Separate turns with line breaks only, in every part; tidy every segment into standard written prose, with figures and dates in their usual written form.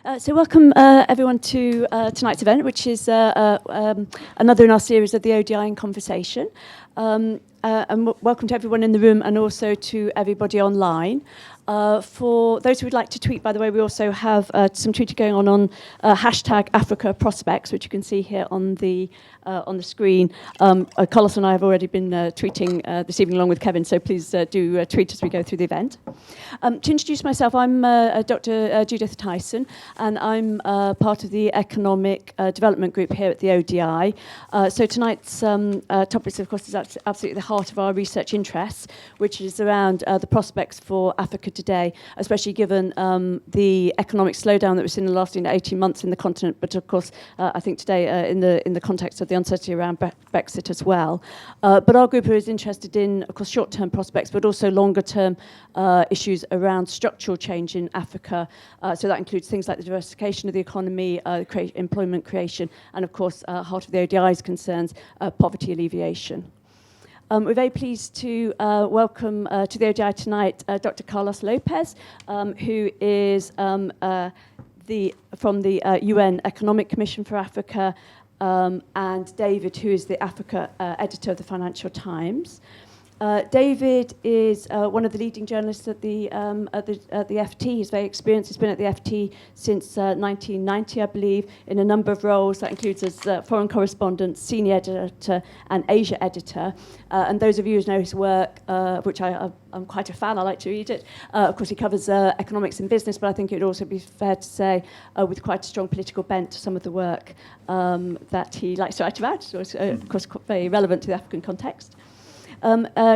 So welcome everyone to tonight's event, which is another in our series of the ODI in Conversation. And welcome to everyone in the room and also to everybody online. For those who would like to tweet, by the way, we also have some tweeting going on hashtag Africa Prospects, which you can see here on the screen. Carlos and I have already been tweeting this evening along with Kevin, so please do tweet as we go through the event. To introduce myself, I'm Dr. Judith Tyson, and I'm part of the Economic Development Group here at the ODI. So tonight's topic, of course, is absolutely the heart of our research interests, which is around the prospects for Africa today, especially given the economic slowdown that we've seen in the last 18 months in the continent, but of course, I think today in the context of the uncertainty around Brexit as well. But our group is interested in, of course, short-term prospects, but also longer-term issues around structural change in Africa. So that includes things like the diversification of the economy, employment creation, and of course, heart of the ODI's concerns, poverty alleviation. We're very pleased to welcome to the ODI tonight Dr. Carlos Lopes, who is from the UN Economic Commission for Africa, and David, who is the Africa editor of the Financial Times. David is one of the leading journalists at the FT. He's very experienced. He's been at the FT since 1990, I believe, in a number of roles. That includes as foreign correspondent, senior editor, and Asia editor. And those of you who know his work, which I'm quite a fan, I like to read it. Of course, he covers economics and business, but I think it would also be fair to say with quite a strong political bent to some of the work that he likes to write about. So it's, of course, very relevant to the African context.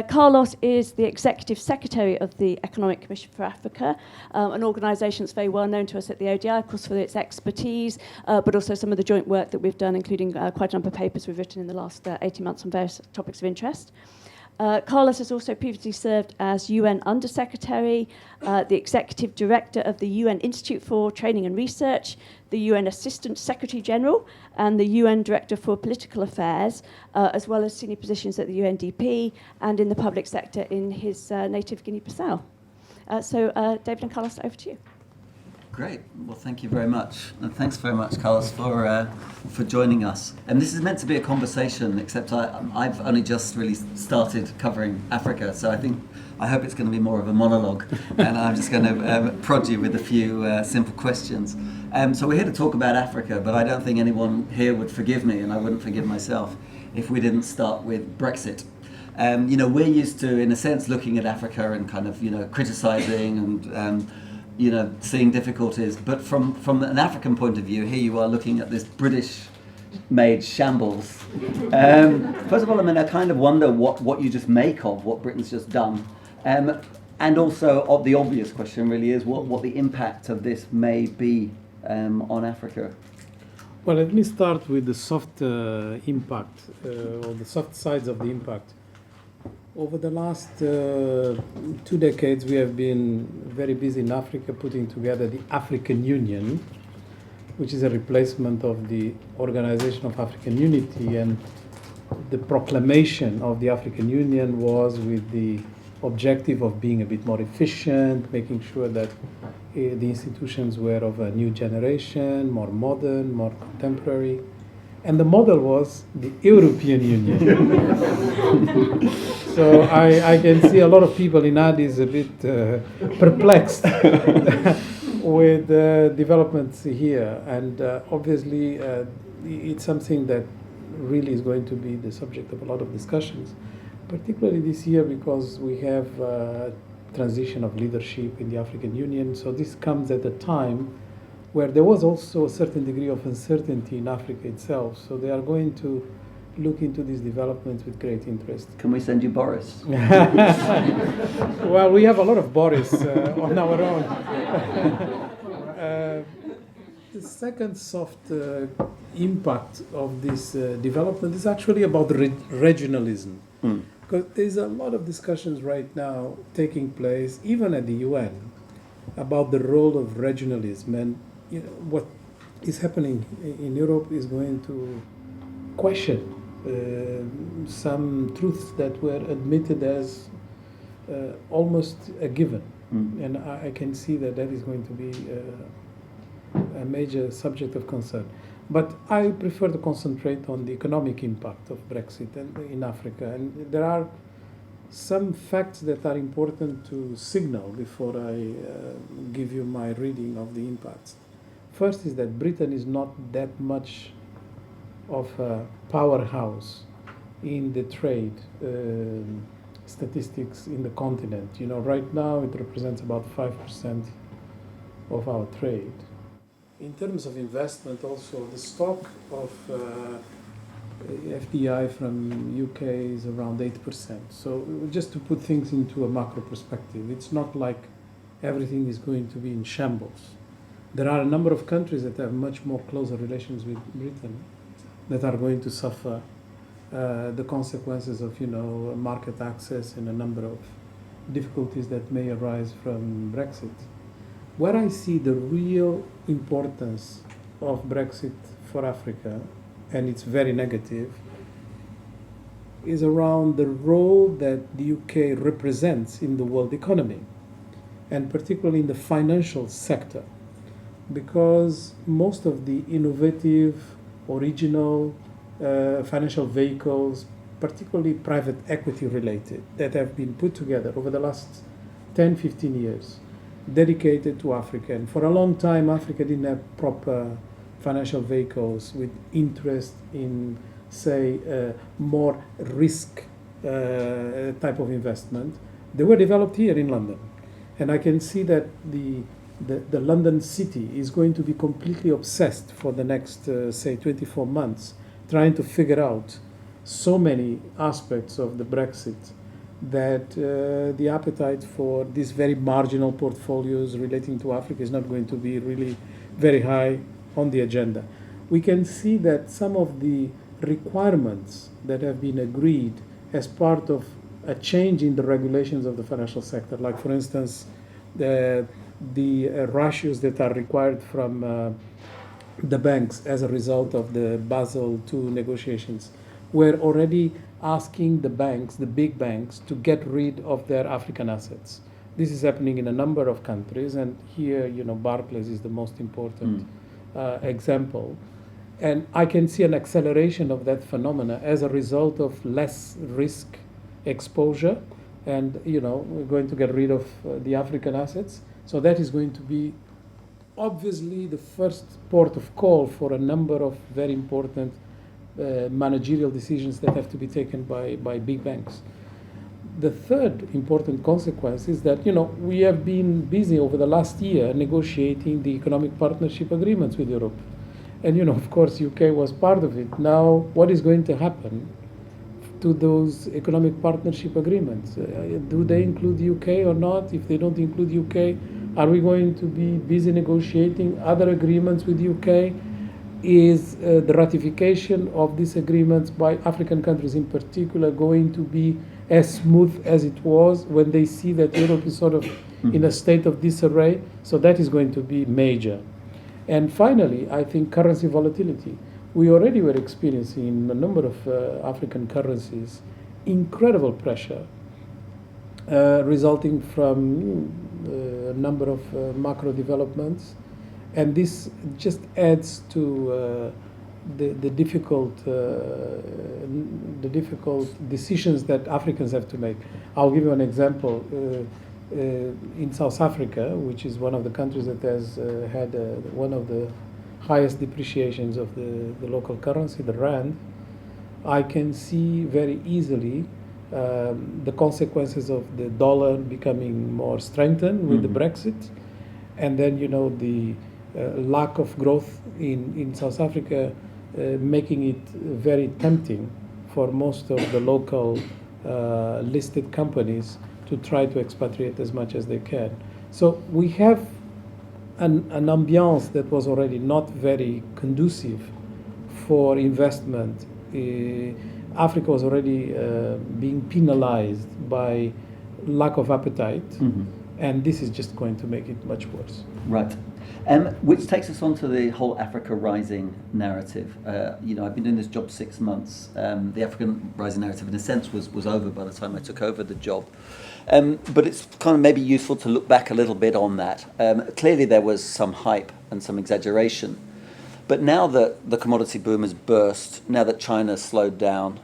Carlos is the Executive Secretary of the Economic Commission for Africa, an organisation that's very well known to us at the ODI, of course, for its expertise, but also some of the joint work that we've done, including quite a number of papers we've written in the last 18 months on various topics of interest. Carlos has also previously served as UN Undersecretary, the Executive Director of the UN Institute for Training and Research, the UN Assistant Secretary General, and the UN Director for Political Affairs, as well as senior positions at the UNDP and in the public sector in his native Guinea-Bissau. So David and Carlos, over to you.
Great. Well, thank you very much. And thanks very much, Carlos, for joining us. And this is meant to be a conversation, except I've only just really started covering Africa, so I hope it's going to be more of a monologue. And I'm just going to prod you with a few simple questions. So we're here to talk about Africa, but I don't think anyone here would forgive me, and I wouldn't forgive myself, if we didn't start with Brexit. We're used to, in a sense, looking at Africa and kind of, criticising and seeing difficulties, but from an African point of view, here you are looking at this British-made shambles. First of all, I kind of wonder what you just make of what Britain's just done, and also the obvious question really is what the impact of this may be on Africa.
Well, let me start with the soft impact, or the soft sides of the impact. Over the last 2 decades, we have been very busy in Africa putting together the African Union, which is a replacement of the Organization of African Unity. And the proclamation of the African Union was with the objective of being a bit more efficient, making sure that the institutions were of a new generation, more modern, more contemporary. And the model was the European Union. So I can see a lot of people in Addis a bit perplexed with developments here. And obviously, it's something that really is going to be the subject of a lot of discussions, particularly this year because we have transition of leadership in the African Union. So this comes at a time where there was also a certain degree of uncertainty in Africa itself. So they are going to look into these developments with great interest.
Can we send you Boris?
Well, we have a lot of Boris on our own. The second soft impact of this development is actually about regionalism. Because there's a lot of discussions right now taking place, even at the UN, about the role of regionalism. And what is happening in Europe is going to question some truths that were admitted as almost a given. And I can see that is going to be a major subject of concern. But I prefer to concentrate on the economic impact of Brexit in Africa. And there are some facts that are important to signal before I give you my reading of the impacts. First is that Britain is not that much of a powerhouse in the trade statistics in the continent. You know, right now it represents about 5% of our trade. In terms of investment, also the stock of FDI from UK is around 8%. So just to put things into a macro perspective, it's not like everything is going to be in shambles. There are a number of countries that have much more closer relations with Britain that are going to suffer the consequences of, market access and a number of difficulties that may arise from Brexit. Where I see the real importance of Brexit for Africa, and it's very negative, is around the role that the UK represents in the world economy, and particularly in the financial sector, because most of the innovative, original financial vehicles, particularly private equity related, that have been put together over the last 10, 15 years, dedicated to Africa. And for a long time, Africa didn't have proper financial vehicles with interest in, say, more risk type of investment. They were developed here in London. And I can see that the London city is going to be completely obsessed for the next, say, 24 months, trying to figure out so many aspects of the Brexit that the appetite for these very marginal portfolios relating to Africa is not going to be really very high on the agenda. We can see that some of the requirements that have been agreed as part of a change in the regulations of the financial sector, like for instance, the ratios that are required from the banks as a result of the Basel II negotiations, were already asking the banks, the big banks, to get rid of their African assets. This is happening in a number of countries, and here, Barclays is the most important example. And I can see an acceleration of that phenomena as a result of less risk exposure, and we're going to get rid of the African assets. So that is going to be obviously the first port of call for a number of very important managerial decisions that have to be taken by big banks. The third important consequence is that we have been busy over the last year negotiating the economic partnership agreements with Europe, and of course UK was part of it. Now what is going to happen to those economic partnership agreements? Do they include UK or not? If they don't include UK, are we going to be busy negotiating other agreements with UK? Is the ratification of these agreements by African countries in particular going to be as smooth as it was when they see that Europe is sort of in a state of disarray? So that is going to be major. And finally, I think currency volatility. We already were experiencing in a number of African currencies incredible pressure resulting from a number of macro developments. And this just adds to the difficult decisions that Africans have to make. I'll give you an example. In South Africa, which is one of the countries that has had one of the highest depreciations of the local currency, the rand, I can see very easily the consequences of the dollar becoming more strengthened with the Brexit, and then the lack of growth in South Africa, making it very tempting for most of the local listed companies to try to expatriate as much as they can. So we have an ambiance that was already not very conducive for investment. Africa was already being penalized by lack of appetite, and this is just going to make it much worse.
Right. Which takes us on to the whole Africa Rising narrative. I've been doing this job 6 months. The African Rising narrative, in a sense, was over by the time I took over the job. But it's kind of maybe useful to look back a little bit on that. Clearly there was some hype and some exaggeration. But now that the commodity boom has burst, now that China's slowed down,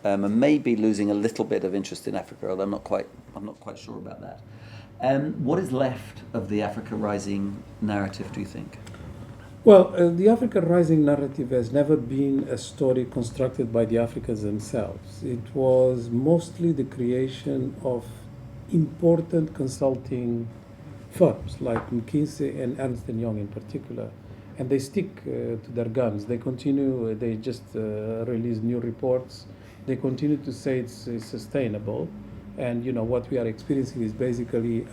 and may be losing a little bit of interest in Africa, although I'm not quite sure about that. What is left of the Africa Rising narrative, do you think?
Well, the Africa Rising narrative has never been a story constructed by the Africans themselves. It was mostly the creation of important consulting firms like McKinsey and Ernst & Young in particular. And they stick to their guns. They continue, they just release new reports. They continue to say it's sustainable. And what we are experiencing is basically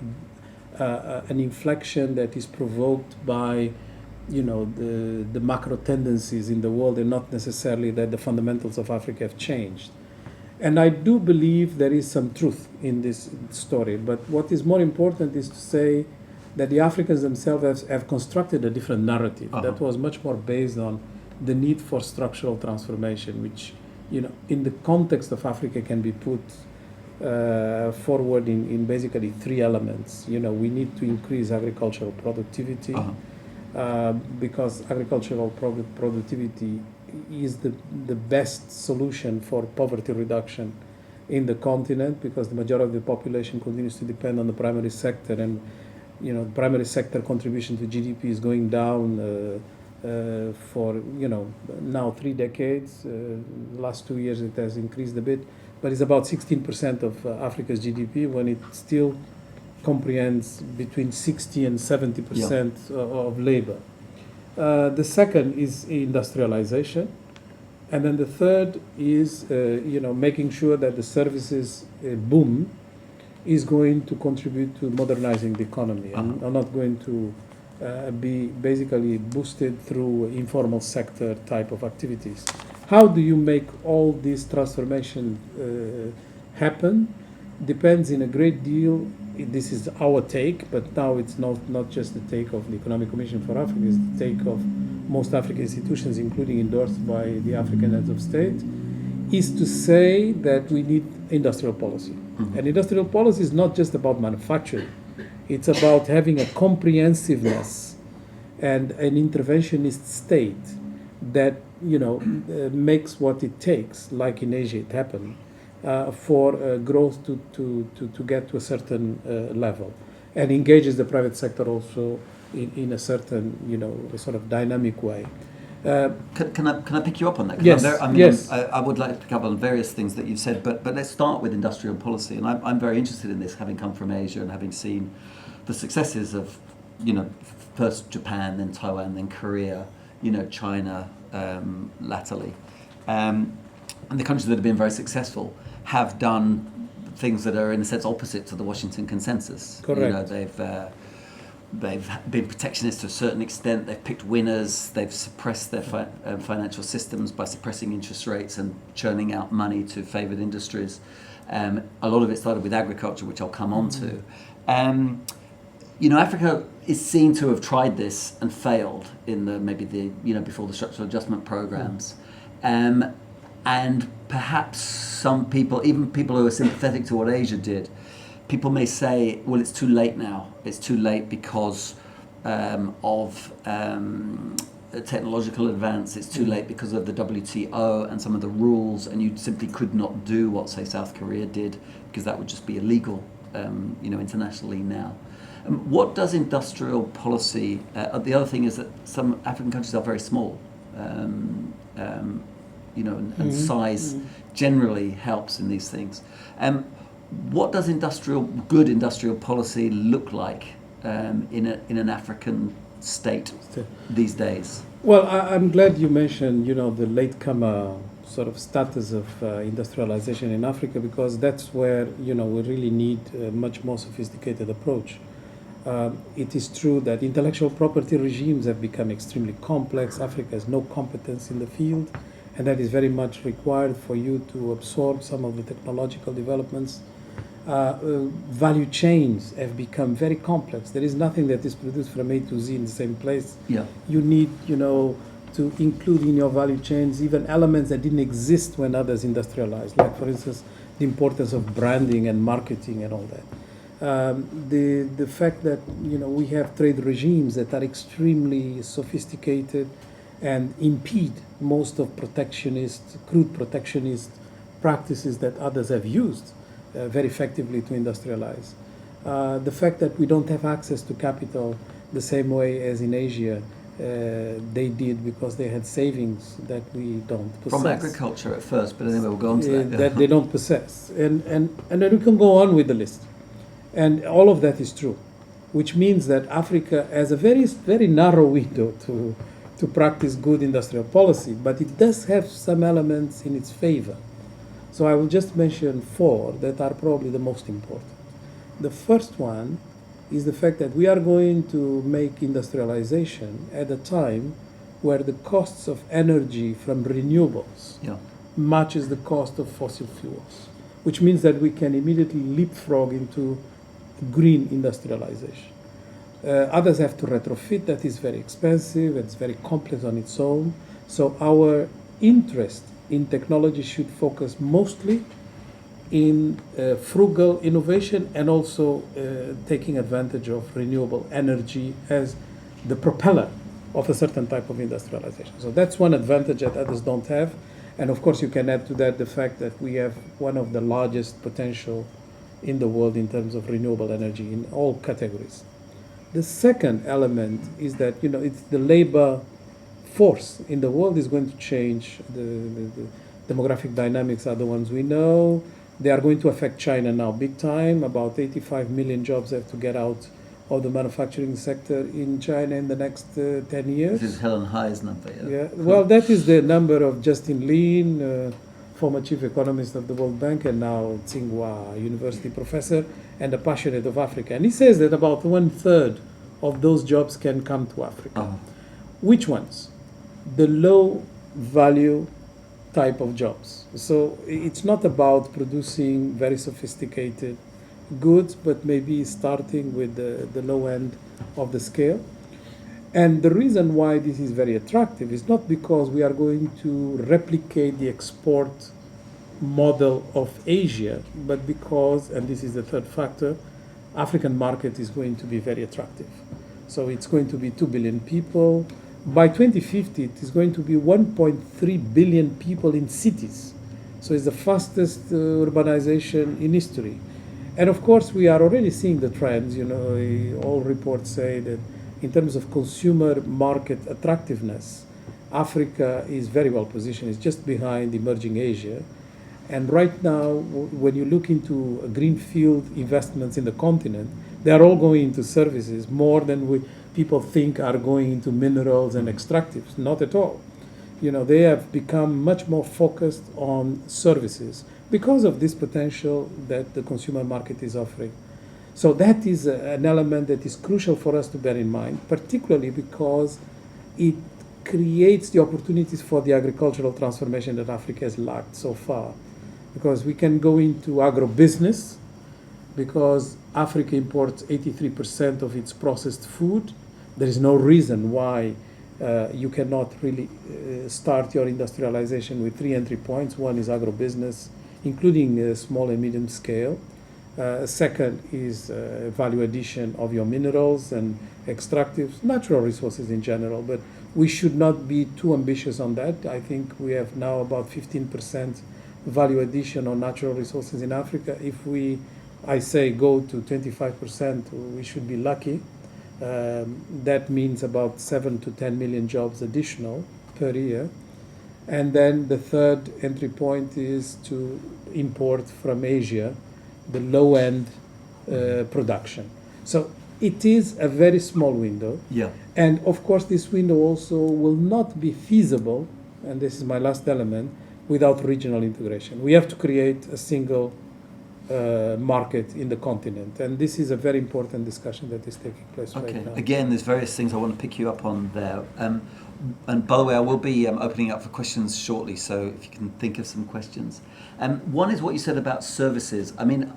an inflection that is provoked by the macro tendencies in the world, and not necessarily that the fundamentals of Africa have changed. And I do believe there is some truth in this story. But what is more important is to say that the Africans themselves have constructed a different narrative that was much more based on the need for structural transformation, which, in the context of Africa can be put forward in basically three elements. We need to increase agricultural productivity because agricultural productivity is the best solution for poverty reduction in the continent, because the majority of the population continues to depend on the primary sector, and the primary sector contribution to GDP is going down for now 3 decades. The last 2 years it has increased a bit, but it's about 16% of Africa's GDP, when it still comprehends between 60 and 70% of labor. The second is industrialization, and then the third is making sure that the services boom is going to contribute to modernizing the economy and are not going to be basically boosted through informal sector type of activities. How do you make all this transformation happen? Depends in a great deal. This is our take, but now it's not just the take of the Economic Commission for Africa, it's the take of most African institutions, including endorsed by the African heads of state, is to say that we need industrial policy. And industrial policy is not just about manufacturing. It's about having a comprehensiveness and an interventionist state that makes what it takes, like in Asia it happened, for growth to get to a certain level, and engages the private sector also in a certain sort of dynamic way.
Can I pick you up on that?
Yes. Yes.
I would like to pick up on various things that you've said, but let's start with industrial policy. And I'm very interested in this, having come from Asia and having seen the successes of, first Japan, then Taiwan, then Korea, China latterly. And the countries that have been very successful have done things that are, in a sense, opposite to the Washington Consensus.
Correct.
They've been protectionist to a certain extent. They've picked winners. They've suppressed their financial systems by suppressing interest rates and churning out money to favoured industries. A lot of it started with agriculture, which I'll come on to. Africa is seen to have tried this and failed in before the structural adjustment programs. And perhaps some people, even people who are sympathetic to what Asia did, people may say, well, it's too late now. It's too late because of technological advance. It's too late because of the WTO and some of the rules, and you simply could not do what, say, South Korea did, because that would just be illegal, internationally now. What does industrial policy? The other thing is that some African countries are very small. And size generally helps in these things. What does good industrial policy look like in an African state these days? Well,
I'm glad you mentioned, the latecomer sort of status of industrialization in Africa, because that's where, we really need a much more sophisticated approach. It is true that intellectual property regimes have become extremely complex. Africa has no competence in the field, and that is very much required for you to absorb some of the technological developments. Value chains have become very complex. There is nothing that is produced from A to Z in the same place.
Yeah.
You need, to include in your value chains even elements that didn't exist when others industrialized, like, for instance, the importance of branding and marketing and all that. The fact that we have trade regimes that are extremely sophisticated and impede most of crude protectionist practices that others have used very effectively to industrialize. The fact that we don't have access to capital the same way as in Asia, they did because they had savings that we don't possess.
From agriculture at first, but anyway, we'll go on to that.
That they don't possess. And then we can go on with the list. And all of that is true, which means that Africa has a very, very narrow window to practice good industrial policy, but it does have some elements in its favor. So I will just mention 4 that are probably the most important. The first one is the fact that we are going to make industrialization at a time where the costs of energy from renewables matches the cost of fossil fuels, which means that we can immediately leapfrog into green industrialization. Others have to retrofit. That is very expensive. It's very complex on its own. So our interest in technology should focus mostly in frugal innovation and also taking advantage of renewable energy as the propeller of a certain type of industrialization. So that's one advantage that others don't have. And of course, you can add to that the fact that we have one of the largest potential in the world in terms of renewable energy in all categories. The second element is that it's the labor force in the world is going to change. The demographic dynamics are the ones we know. They are going to affect China now big time. About 85 million jobs have to get out of the manufacturing sector in China in the next 10 years.
This is Helen Hai's number.
Yeah. Well, that is the number of Justin Lin, former chief economist of the World Bank and now Tsinghua University professor and a passionate of Africa. And he says that about 1/3 of those jobs can come to Africa. Which ones? The low value type of jobs. So it's not about producing very sophisticated goods, but maybe starting with the low end of the scale. And the reason why this is very attractive is not because we are going to replicate the export model of Asia, but because, and this is the third factor, African market is going to be very attractive. So it's going to be 2 billion people. By 2050, it is going to be 1.3 billion people in cities. So it's the fastest urbanization in history. And of course, we are already seeing the trends. All reports say that in terms of consumer market attractiveness, Africa is very well positioned. It's just behind emerging Asia. And right now, when you look into greenfield investments in the continent, they are all going into services more than people think are going into minerals and extractives. Not at all. They have become much more focused on services because of this potential that the consumer market is offering. So that is an element that is crucial for us to bear in mind, particularly because it creates the opportunities for the agricultural transformation that Africa has lacked so far. Because we can go into agribusiness, because Africa imports 83% of its processed food. There is no reason why you cannot really start your industrialization with 3 entry points. One is agribusiness, including small and medium scale. Second is value addition of your minerals and extractives, natural resources in general. But we should not be too ambitious on that. I think we have now about 15% value addition on natural resources in Africa. If I say go to 25%, we should be lucky. That means about 7 to 10 million jobs additional per year. And then the third entry point is to import from Asia the low-end production. So it is a very small window.
Yeah.
And of course, this window also will not be feasible, and this is my last element, without regional integration. We have to create a single market in the continent. And this is a very important discussion that is taking place right now.
Again, there's various things I want to pick you up on there. And by the way, I will be opening up for questions shortly, so if you can think of some questions. One is what you said about services. I mean,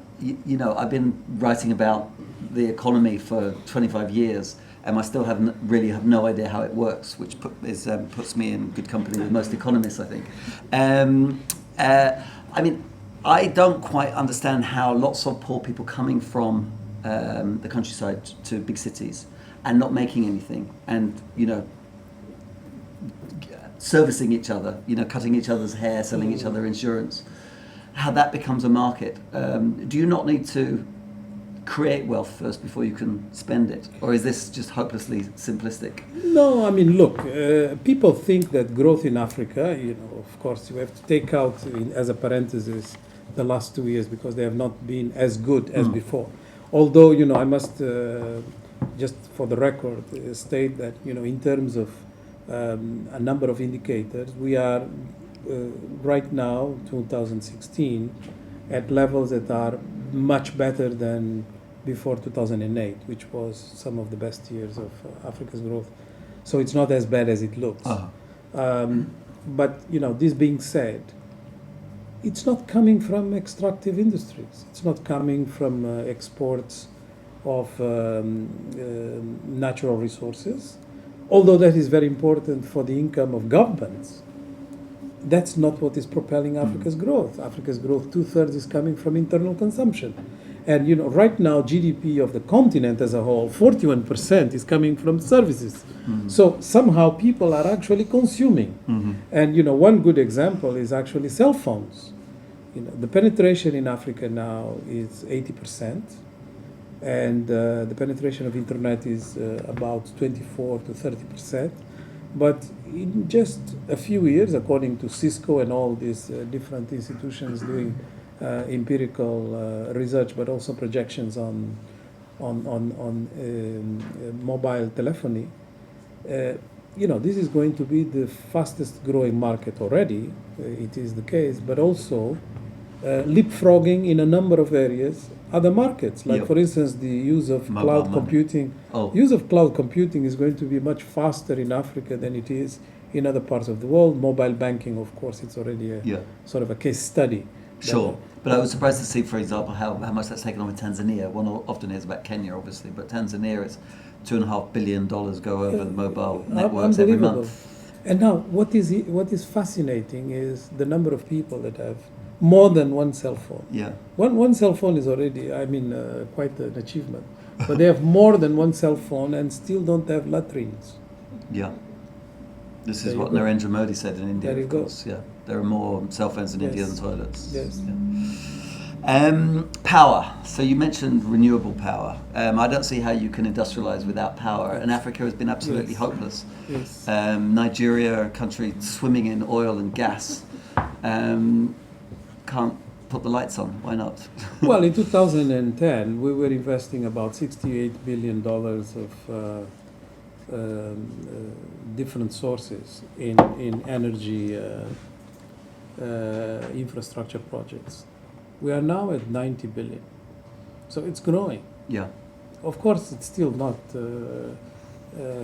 I've been writing about the economy for 25 years, and I still really have no idea how it works, which puts me in good company with most economists, I think. I mean, I don't quite understand how lots of poor people coming from the countryside to big cities and not making anything, and servicing each other, cutting each other's hair, selling each other insurance, how that becomes a market. Do you not need to create wealth first before you can spend it, or is this just hopelessly simplistic?
No, I mean, look, people think that growth in Africa, of course, you have to take out as a parenthesis the last 2 years because they have not been as good as before. Although, I must just for the record state that, in terms of a number of indicators, we are right now, 2016, at levels that are much better than before 2008, which was some of the best years of Africa's growth. So it's not as bad as it looks. But this being said, it's not coming from extractive industries. It's not coming from exports of natural resources, although that is very important for the income of governments. That's not what is propelling Africa's growth. Africa's growth, 2/3 is coming from internal consumption. And right now, GDP of the continent as a whole, 41% is coming from services. So somehow people are actually consuming. And one good example is actually cell phones. The penetration in Africa now is 80%, and the penetration of internet is about 24 to 30%. But in just a few years, according to Cisco and all these different institutions doing empirical research, but also projections on mobile telephony, this is going to be the fastest growing market already. It is the case, but also leapfrogging in a number of areas other markets, like for instance the use of cloud computing. Use of cloud computing is going to be much faster in Africa than it is in other parts of the world. Mobile banking, of course, it's already a sort of a case study.
Sure, but I was surprised to see, for example, how much that's taken on with Tanzania. One often hears about Kenya, obviously, but Tanzania is $2.5 billion go over the mobile networks every month.
And now, what is fascinating is the number of people that have more than one cell phone.
Yeah.
One cell phone is already, quite an achievement. But they have more than one cell phone and still don't have latrines.
Yeah. This is what Narendra Modi said in India, of course. Yeah. There are more cell phones in India than toilets.
Yes.
Yeah. Power. So you mentioned renewable power. I don't see how you can industrialize without power. And Africa has been absolutely hopeless.
Yes.
Nigeria, a country swimming in oil and gas, can't put the lights on. Why not?
Well, in 2010, we were investing about $68 billion of different sources in energy infrastructure projects. We are now at 90 billion. So it's growing.
Yeah.
Of course, it's still not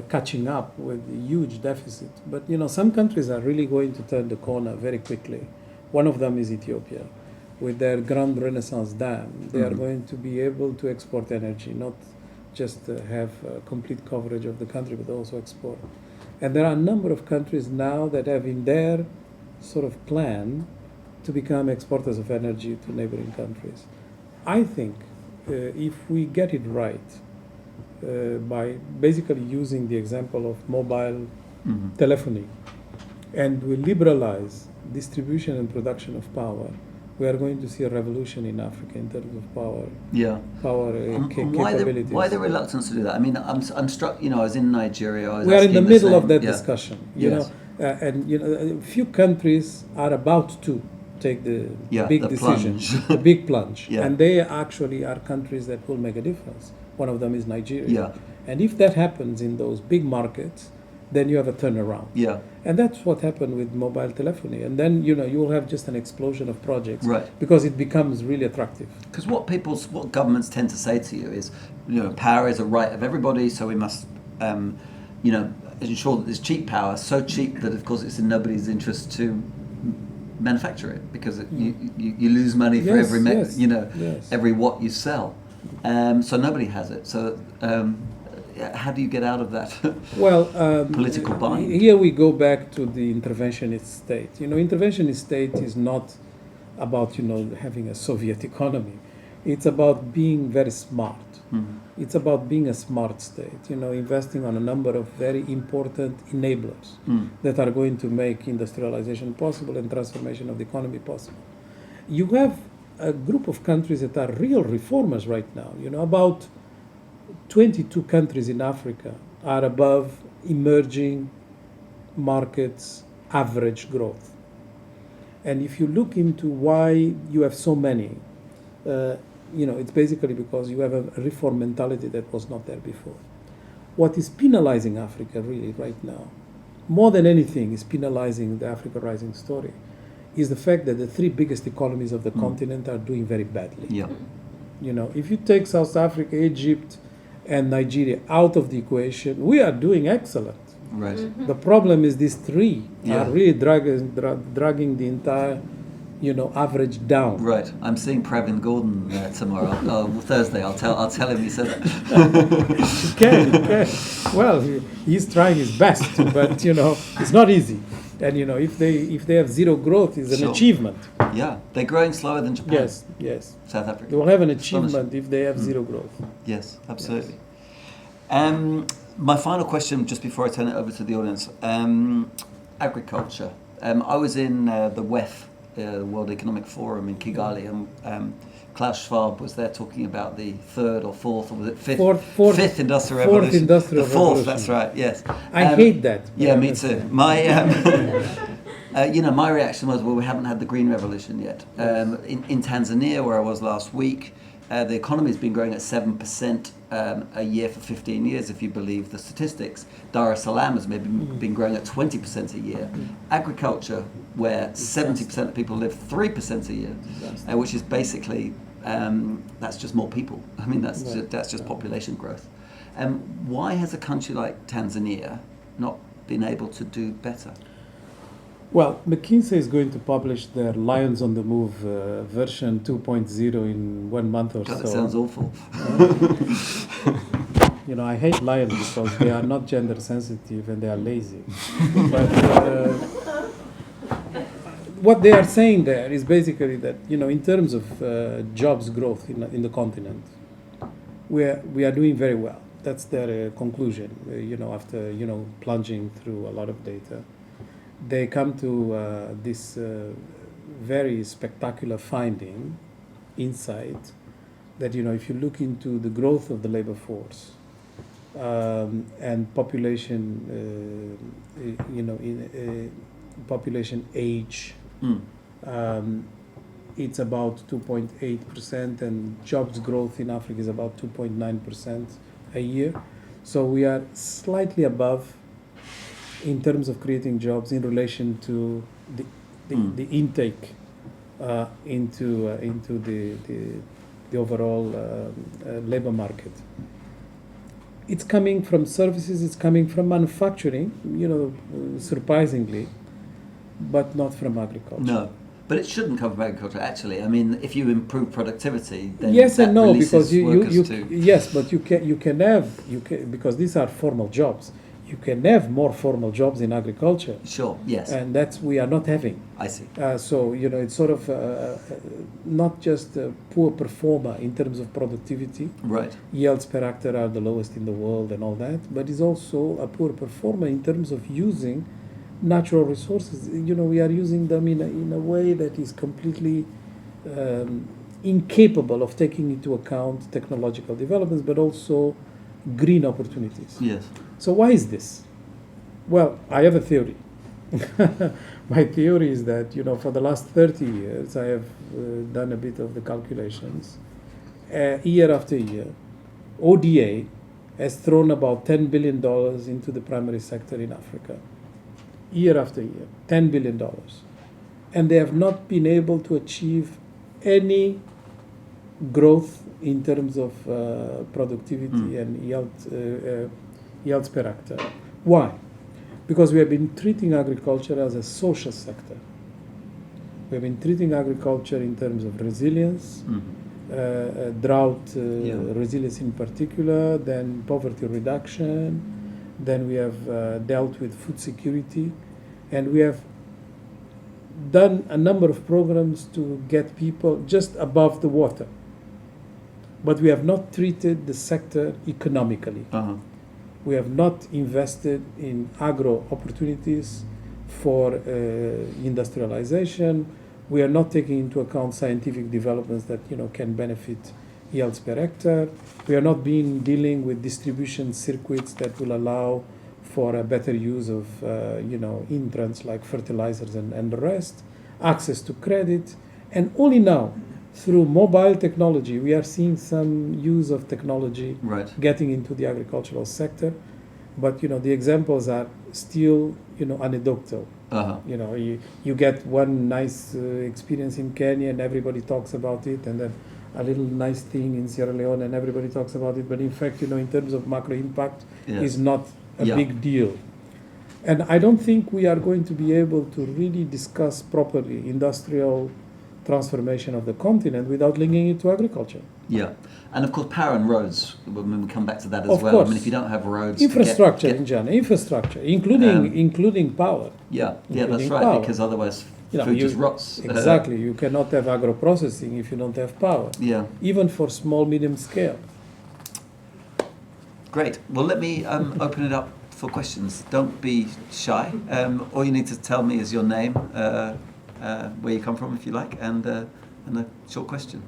catching up with a huge deficit. But, some countries are really going to turn the corner very quickly. One of them is Ethiopia. With their Grand Renaissance Dam, they are going to be able to export energy, not just have complete coverage of the country, but also export. And there are a number of countries now that have in their sort of plan to become exporters of energy to neighboring countries. I think if we get it right, by basically using the example of mobile telephony, and we liberalize distribution and production of power, we are going to see a revolution in Africa in terms of power.
Yeah.
Capabilities.
Why the reluctance to do that? I mean, I'm struck. I was in Nigeria.
We are in the middle of that discussion. A few countries are about to take the big decision, the big plunge, and they actually are countries that will make a difference. One of them is Nigeria.
Yeah.
And if that happens in those big markets, then you have a turnaround.
Yeah.
And that's what happened with mobile telephony. And then, you will have just an explosion of projects.
Right.
Because it becomes really attractive.
Because what governments tend to say to you is, power is a right of everybody, so we must, ensure that there's cheap power, so cheap that, of course, it's in nobody's interest to manufacture it, because you lose money for every watt you sell. So nobody has it. So how do you get out of that political bind?
Here we go back to the interventionist state. Interventionist state is not about having a Soviet economy. It's about being very smart. It's about being a smart state, investing on a number of very important enablers that are going to make industrialization possible and transformation of the economy possible. You have a group of countries that are real reformers right now. About 22 countries in Africa are above emerging markets average growth. And if you look into why you have so many, it's basically because you have a reform mentality that was not there before. What is penalizing Africa really right now, more than anything is penalizing the Africa Rising story, is the fact that the three biggest economies of the continent are doing very badly.
Yeah.
If you take South Africa, Egypt, and Nigeria out of the equation, we are doing excellent.
Right.
The problem is these three are really dragging the entire, average down.
Right. I'm seeing Pravin Gordon tomorrow. Thursday. I'll tell him you said that.
You can. Well, he's trying his best, but it's not easy. And if they have zero growth, it's an achievement.
Yeah, they're growing slower than Japan.
Yes.
South Africa.
They will have an achievement if they have zero growth.
Yes, absolutely. My final question, just before I turn it over to the audience, agriculture. I was in the WEF, the World Economic Forum in Kigali, and Klaus Schwab was there talking about the third or fourth, or was it fifth industrial revolution?
Fourth industrial
the fourth,
revolution.
That's right, yes.
I hate that.
Yeah, me too. My, my reaction was, well, we haven't had the green revolution yet. In Tanzania, where I was last week, the economy has been growing at 7% a year for 15 years, if you believe the statistics. Dar es Salaam has maybe been growing at 20% a year. Agriculture, where 70% of people live 3% a year, which is basically, that's just more people. I mean, that's just population growth. Why has a country like Tanzania not been able to do better?
Well, McKinsey is going to publish their Lions on the Move version 2.0 in 1 month or
God,
so.
that sounds awful.
I hate lions because they are not gender sensitive and they are lazy. But what they are saying there is basically that, in terms of jobs growth in the continent, we are doing very well. That's their conclusion, after, plunging through a lot of data. They come to this very spectacular finding, insight, that if you look into the growth of the labor force and population, population age, it's about 2.8%, and jobs growth in Africa is about 2.9% a year. So we are slightly above in terms of creating jobs in relation to the intake into the overall labor market. It's coming from services, it's coming from manufacturing, surprisingly, but not from agriculture.
No, but it shouldn't come from agriculture, actually. I mean, if you improve productivity, then
yes
that
and no,
releases
because
workers
yes, but you can because these are formal jobs. You can have more formal jobs in agriculture.
Sure, yes.
And that's we are not having.
I see.
So, it's sort of not just a poor performer in terms of productivity.
Right.
Yields per hectare are the lowest in the world and all that, but is also a poor performer in terms of using natural resources. We are using them in a way that is completely incapable of taking into account technological developments, but also green opportunities.
Yes.
So why is this? Well, I have a theory. My theory is that, for the last 30 years, I have done a bit of the calculations. Year after year, ODA has thrown about $10 billion into the primary sector in Africa. Year after year, $10 billion. And they have not been able to achieve any growth in terms of productivity and yields per hectare. Why? Because we have been treating agriculture as a social sector. We have been treating agriculture in terms of resilience, drought resilience in particular, then poverty reduction, then we have dealt with food security, and we have done a number of programs to get people just above the water. but we have not treated the sector economically.
Uh-huh.
We have not invested in agro opportunities for industrialization. We are not taking into account scientific developments that can benefit yields per hectare. We are not dealing with distribution circuits that will allow for a better use of intrants like fertilizers and the rest, access to credit, and only now through mobile technology we are seeing some use of technology getting into the agricultural sector, but the examples are still anecdotal.
Uh-huh.
You get one nice experience in Kenya and everybody talks about it, and then a little nice thing in Sierra Leone and everybody talks about it, but in fact in terms of macro impact is not a big deal. And I don't think we are going to be able to really discuss properly industrial transformation of the continent without linking it to agriculture.
Yeah, and of course power and roads, when we come back to that as
of
well.
Course.
I mean, if you don't have roads...
Infrastructure in general, including power.
Yeah, that's right,
power.
Because otherwise food just rots.
Exactly, you cannot have agro-processing if you don't have power.
Yeah.
Even for small, medium scale.
Great. Well, let me open it up for questions. Don't be shy. All you need to tell me is your name, where you come from, if you like, and a short question.